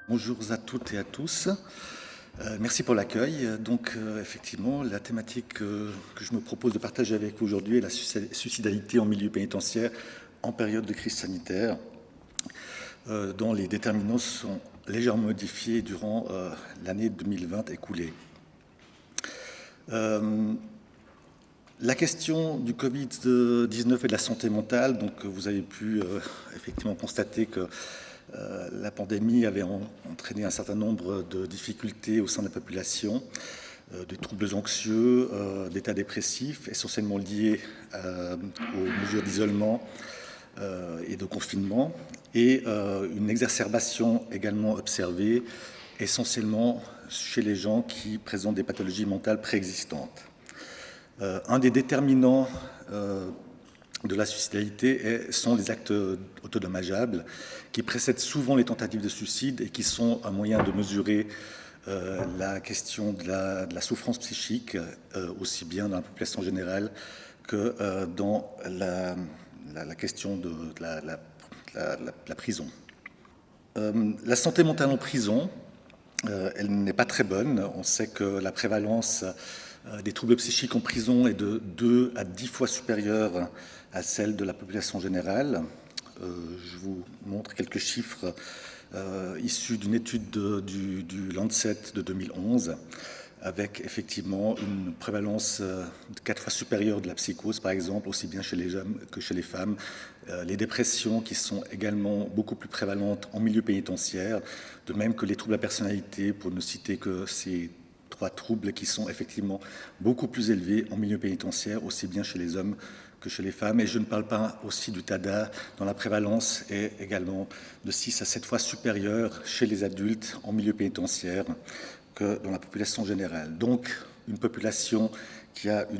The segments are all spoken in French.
Bonjour à toutes et à tous. Merci pour l'accueil. Donc, effectivement, la thématique que je me propose de partager avec vous aujourd'hui est la suicidalité en milieu pénitentiaire en période de crise sanitaire, dont les déterminants sont légèrement modifiés durant l'année 2020 écoulée. La question du Covid-19 et de la santé mentale, donc vous avez pu effectivement constater que la pandémie avait entraîné un certain nombre de difficultés au sein de la population, de troubles anxieux, d'états dépressifs, essentiellement liés aux mesures d'isolement et de confinement, et une exacerbation également observée, essentiellement chez les gens qui présentent des pathologies mentales préexistantes. Un des déterminants de la suicidalité sont les actes autodommageables qui précèdent souvent les tentatives de suicide et qui sont un moyen de mesurer la question de la souffrance psychique, aussi bien dans la population générale que dans la question de la prison. La santé mentale en prison, elle n'est pas très bonne. On sait que la prévalence des troubles psychiques en prison est de 2 à 10 fois supérieure à celle de la population générale. Je vous montre quelques chiffres issus d'une étude du Lancet de 2011, avec effectivement une prévalence 4 fois supérieure de la psychose, par exemple, aussi bien chez les hommes que chez les femmes. Les dépressions qui sont également beaucoup plus prévalentes en milieu pénitentiaire, de même que les troubles de la personnalité, pour ne citer que ces 3 troubles qui sont effectivement beaucoup plus élevés en milieu pénitentiaire, aussi bien chez les hommes que chez les femmes. Et je ne parle pas aussi du TADA, dont la prévalence est également de 6 à 7 fois supérieure chez les adultes en milieu pénitentiaire que dans la population générale. Donc, une population qui a des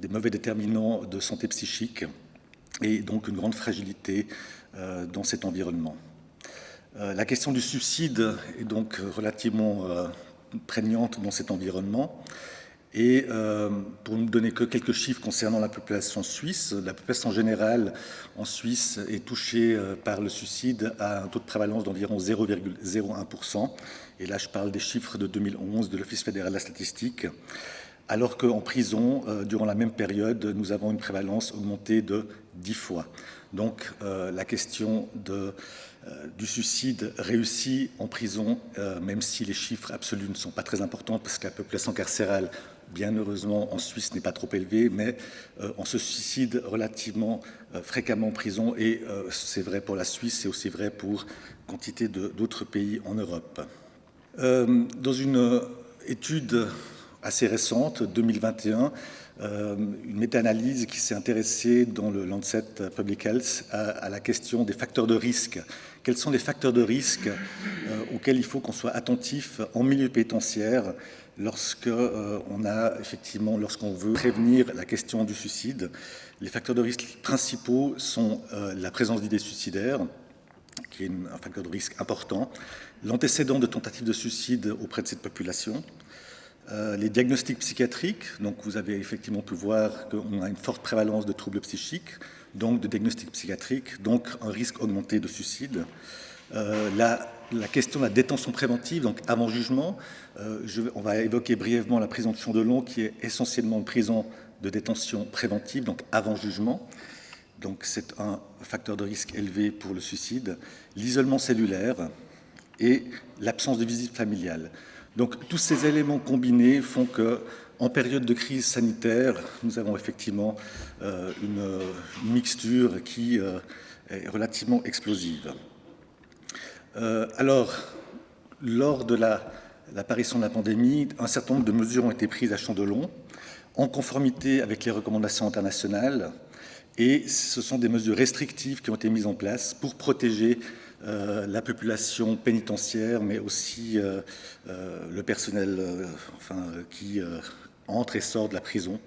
mauvais déterminants de santé psychique et donc une grande fragilité dans cet environnement. La question du suicide est donc relativement prégnante dans cet environnement. Et pour ne donner que quelques chiffres concernant la population suisse, la population générale en Suisse est touchée par le suicide à un taux de prévalence d'environ 0,01%. Et là, je parle des chiffres de 2011 de l'Office fédéral de la statistique. Alors qu'en prison, durant la même période, nous avons une prévalence augmentée de 10 fois. Donc la question du suicide réussi en prison, même si les chiffres absolus ne sont pas très importants, parce que la population carcérale, bien heureusement, en Suisse n'est pas trop élevée, mais on se suicide relativement fréquemment en prison, et c'est vrai pour la Suisse, c'est aussi vrai pour quantité d'autres pays en Europe. Dans une étude assez récente, 2021, une méta-analyse qui s'est intéressée dans le Lancet Public Health à la question des facteurs de risque. Quels sont les facteurs de risque auxquels il faut qu'on soit attentif en milieu pénitentiaire lorsqu'on veut prévenir la question du suicide? Les facteurs de risque principaux sont la présence d'idées suicidaires, qui est un facteur de risque important, l'antécédent de tentatives de suicide auprès de cette population, les diagnostics psychiatriques, donc vous avez effectivement pu voir qu'on a une forte prévalence de troubles psychiques, donc de diagnostics psychiatriques, donc un risque augmenté de suicide. La question de la détention préventive, donc avant jugement, on va évoquer brièvement la prison de Chandelon, qui est essentiellement une prison de détention préventive, donc avant jugement. Donc c'est un facteur de risque élevé pour le suicide. L'isolement cellulaire et l'absence de visite familiale. Donc tous ces éléments combinés font qu'en période de crise sanitaire, nous avons effectivement une mixture qui est relativement explosive. Alors, lors de l'apparition de la pandémie, un certain nombre de mesures ont été prises à Chandelon, en conformité avec les recommandations internationales, et ce sont des mesures restrictives qui ont été mises en place pour protéger la population pénitentiaire, mais aussi le personnel qui entre et sort de la prison,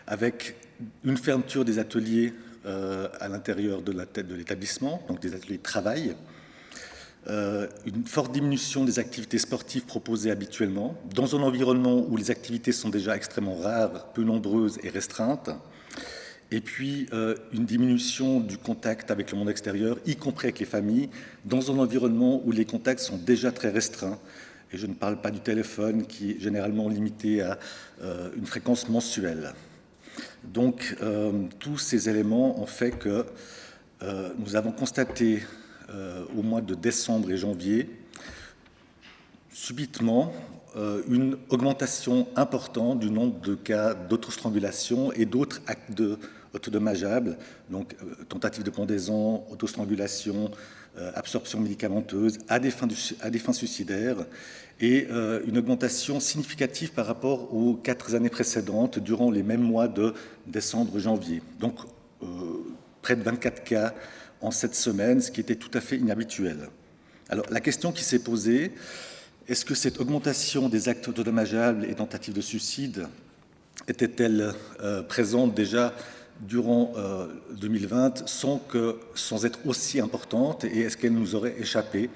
avec une fermeture des ateliers à l'intérieur de l'établissement, donc des ateliers de travail, une forte diminution des activités sportives proposées habituellement, dans un environnement où les activités sont déjà extrêmement rares, peu nombreuses et restreintes, et puis une diminution du contact avec le monde extérieur, y compris avec les familles, dans un environnement où les contacts sont déjà très restreints. Et je ne parle pas du téléphone qui est généralement limité à une fréquence mensuelle. Donc tous ces éléments ont fait que nous avons constaté au mois de décembre et janvier subitement une augmentation importante du nombre de cas d'autostrangulation et d'autres actes autodommageables, donc tentatives de pendaison, autostrangulation, absorption médicamenteuse à des fins suicidaires, et une augmentation significative par rapport aux 4 années précédentes durant les mêmes mois de décembre-janvier. Donc près de 24 cas en 7 semaines, ce qui était tout à fait inhabituel. Alors la question qui s'est posée, est-ce que cette augmentation des actes autodommageables et tentatives de suicide était-elle présente déjà durant 2020 sans être aussi importante, et est-ce qu'elle nous aurait échappé?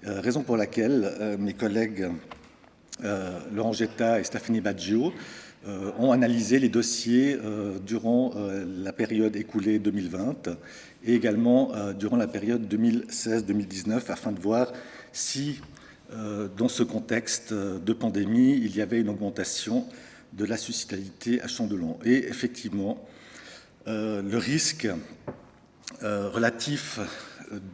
Raison pour laquelle mes collègues Laurent Getta et Stefanie Baggio ont analysé les dossiers durant la période écoulée 2020 et également durant la période 2016-2019 afin de voir si dans ce contexte de pandémie, il y avait une augmentation de la suicidalité à Chandelon. Et effectivement, le risque relatif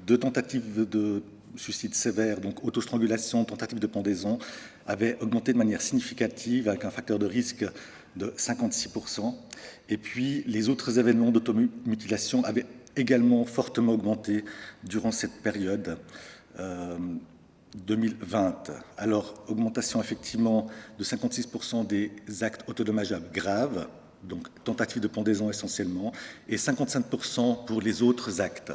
de tentatives de suicide sévère, donc autostrangulation, tentative de pendaison, avait augmenté de manière significative avec un facteur de risque de 56%. Et puis, les autres événements d'automutilation avaient également fortement augmenté durant cette période 2020. Alors, augmentation effectivement de 56% des actes autodommageables graves, donc tentative de pendaison essentiellement, et 55% pour les autres actes.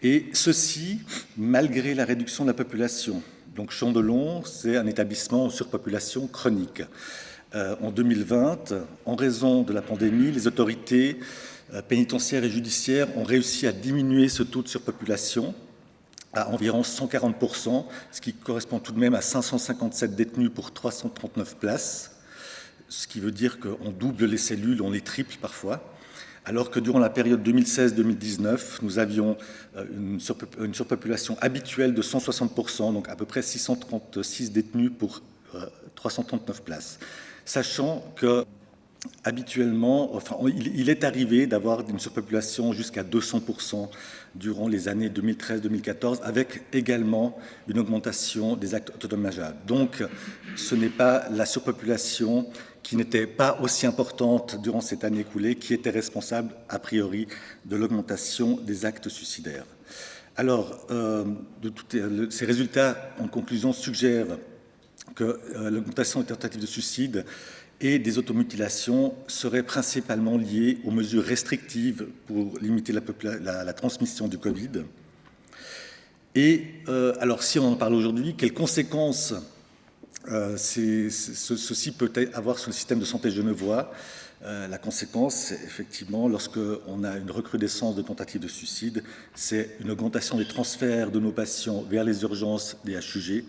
Et ceci, malgré la réduction de la population. Donc Chandelon, c'est un établissement en surpopulation chronique. En 2020, en raison de la pandémie, les autorités pénitentiaires et judiciaires ont réussi à diminuer ce taux de surpopulation à environ 140%, ce qui correspond tout de même à 557 détenus pour 339 places, ce qui veut dire qu'on double les cellules, on les triple parfois, alors que durant la période 2016-2019, nous avions une surpopulation habituelle de 160%, donc à peu près 636 détenus pour 339 places. Sachant que habituellement, il est arrivé d'avoir une surpopulation jusqu'à 200% durant les années 2013-2014, avec également une augmentation des actes autodommageables. Donc, ce n'est pas la surpopulation qui n'était pas aussi importante durant cette année écoulée qui était responsable, a priori, de l'augmentation des actes suicidaires. Alors, ces résultats, en conclusion, suggèrent que l'augmentation des tentatives de suicide et des automutilations seraient principalement liées aux mesures restrictives pour limiter la transmission du Covid. Et alors, si on en parle aujourd'hui, quelles conséquences ceci peut avoir sur le système de santé genevois? La conséquence, effectivement, lorsqu'on a une recrudescence de tentatives de suicide, c'est une augmentation des transferts de nos patients vers les urgences des HUG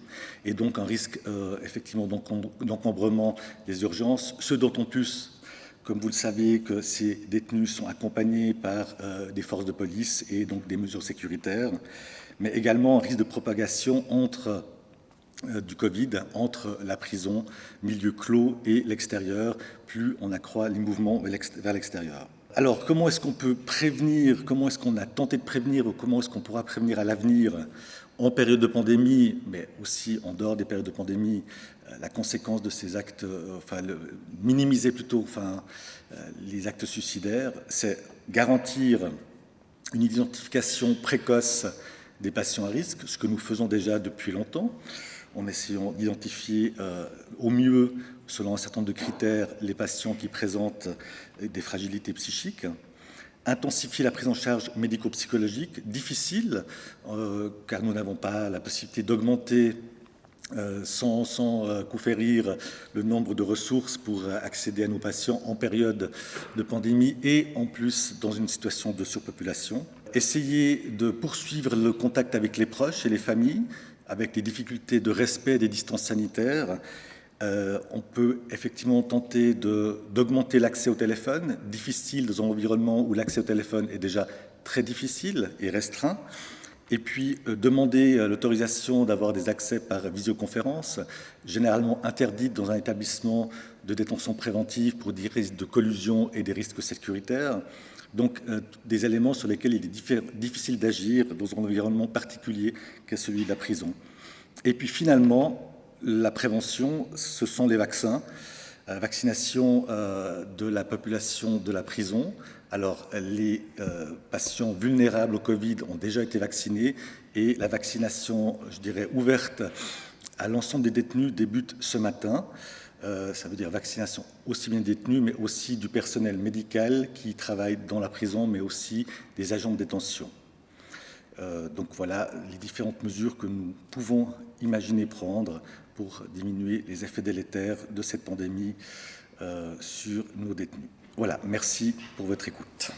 et donc un risque, effectivement, d'encombrement des urgences, ce d'autant plus, comme vous le savez, que ces détenus sont accompagnés par des forces de police et donc des mesures sécuritaires, mais également un risque de propagation du Covid entre la prison, milieu clos et l'extérieur, plus on accroît les mouvements vers l'extérieur. Alors, comment est-ce qu'on peut prévenir, comment est-ce qu'on a tenté de prévenir, ou comment est-ce qu'on pourra prévenir à l'avenir, en période de pandémie, mais aussi en dehors des périodes de pandémie, la conséquence de ces actes, minimiser plutôt les actes suicidaires? C'est garantir une identification précoce des patients à risque, ce que nous faisons déjà depuis longtemps, en essayant d'identifier au mieux, selon un certain nombre de critères, les patients qui présentent des fragilités psychiques. Intensifier la prise en charge médico-psychologique, difficile, car nous n'avons pas la possibilité d'augmenter sans coup férir le nombre de ressources pour accéder à nos patients en période de pandémie et en plus dans une situation de surpopulation. Essayer de poursuivre le contact avec les proches et les familles, avec des difficultés de respect des distances sanitaires, On peut effectivement tenter d'augmenter l'accès au téléphone, difficile dans un environnement où l'accès au téléphone est déjà très difficile et restreint. Et puis demander l'autorisation d'avoir des accès par visioconférence, généralement interdite dans un établissement de détention préventive pour des risques de collusion et des risques sécuritaires. Donc des éléments sur lesquels il est difficile d'agir dans un environnement particulier qu'est celui de la prison. Et puis finalement, la prévention, ce sont les vaccins. Vaccination de la population de la prison. Alors, les patients vulnérables au Covid ont déjà été vaccinés et la vaccination, je dirais, ouverte à l'ensemble des détenus débute ce matin. Ça veut dire vaccination aussi bien des détenus, mais aussi du personnel médical qui travaille dans la prison, mais aussi des agents de détention. Donc voilà les différentes mesures que nous pouvons imaginer prendre pour diminuer les effets délétères de cette pandémie sur nos détenus. Voilà, merci pour votre écoute.